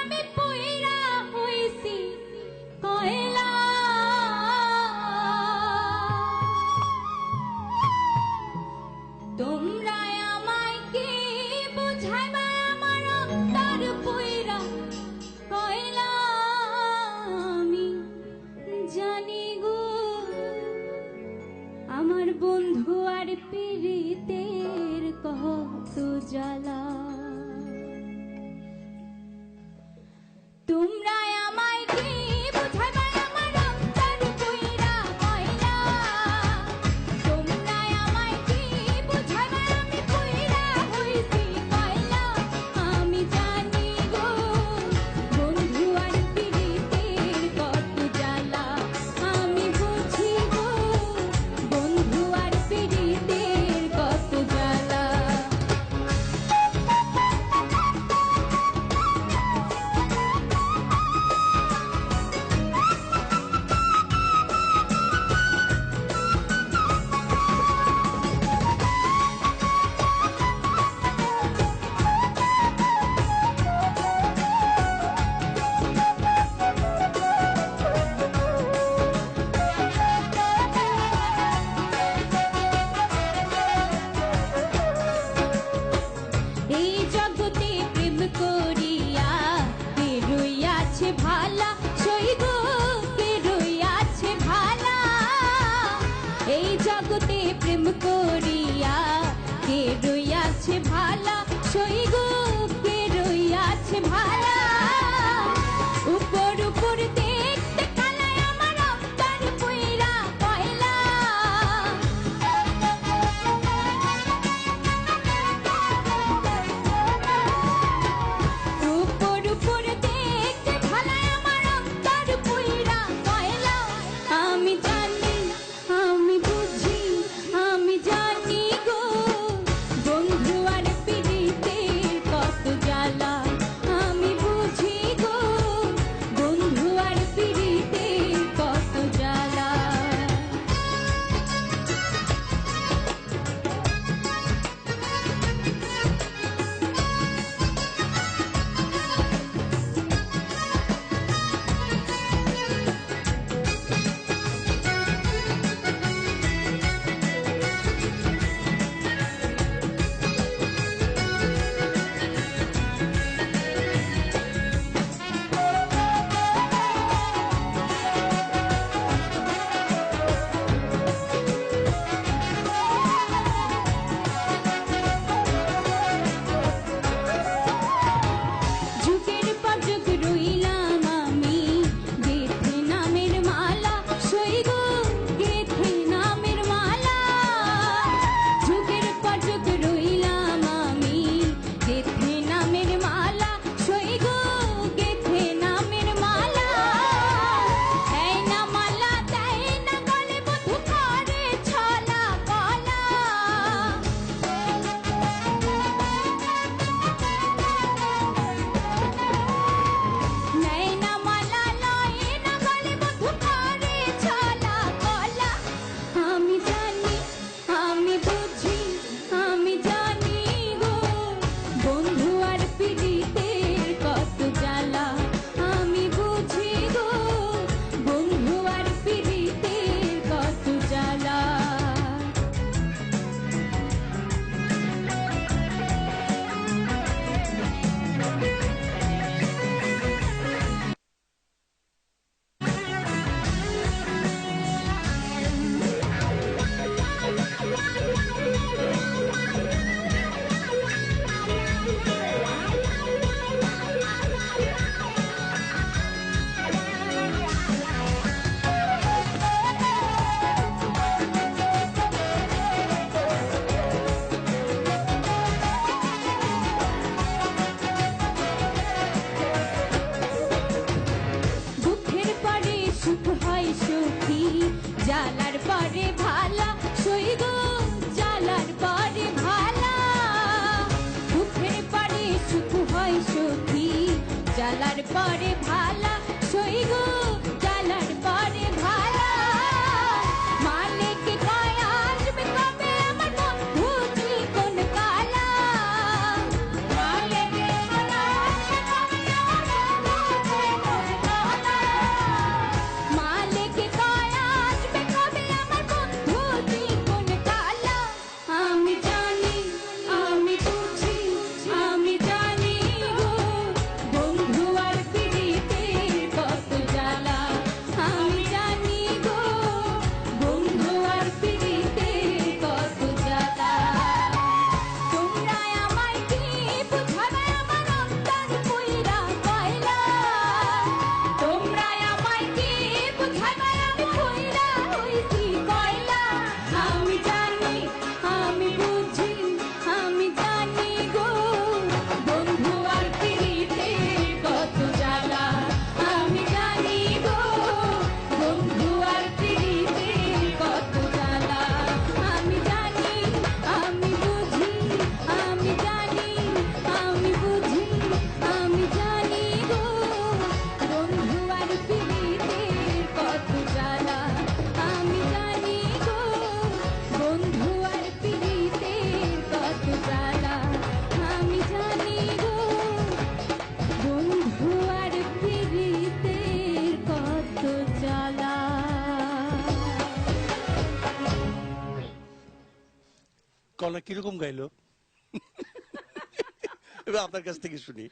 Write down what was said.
আমি পইরা হইছি কয়লা। তোমরা আমায় কি বুঝাইবা আমার অন্তর পইরা কয়লা। আমি জানি গো আমার বন্ধু আর পীড়িতের কত জ্বালা। তোমরা আমায় কি বুঝাইবা আমার অন্তর পইরা কয়লা। তোমরা আমায় কি বুঝাইবা আমি পইরা হইছি কয়লা। আমি জানি গো বন্ধু আর পীড়িতের কত জ্বালা। আমি বুঝি গো বন্ধু আর পীড়িতের কত জ্বালা। এই জগতে প্রেম করিয়া কে রইয়াছে ভালা। সই গো কে রইয়াছে ভালা। এই জগতে প্রেম করিয়া কে রইয়াছে ভালা। সই গো কে রইয়াছে ভালা। উপর উপর দেখতে কালায় আমার অন্তর পইরা কয়লা। উপর উপর দেখতে ভালায় আমার অন্তর পইরা কয়লা। আমি জানি আমি বুঝি আমি জানি গো বন্ধু আর পীড়িতের কত জ্বালা। আমি বুঝি গো বন্ধু আর পীড়িতের কত জ্বালা। যুগের পর যুগ রইলাম আমি গেথে নামের মালা। সই গো গেথে নামের মালা। যুগের পর যুগ রইলাম আমি গেথে নামের মালা। সই গো গেথে নামের মালা। এই না মালা দেয় না গলে বধূ করে ছলা কলা। নেয় না মালা লয় না গলে বধূ করে ছলা কলা। আমি জানি আমি বুঝি আমি জানি গো বন্ধু আর পীড়িতের কত জ্বালা। আমি বুঝি গো বন্ধু আর পীড়িতের কত জ্বালা। দুঃখের পরে সুখ হয় সুখী জ্বালার পরে ভালা। সই গো জ্বালার পরে ভালা। দুঃখের পরে সুখ হয় সুখী জ্বালার পরে ভালা। সই গো জ্বালার পরে ভালা। মালিক কয় আসবে কবে আমার বন্ধু জীবন কালা। মালিক কয় আসবে কবে আমার কলনা কিরকম গাইলো? এবার আপনার কাছ থেকে শুনি।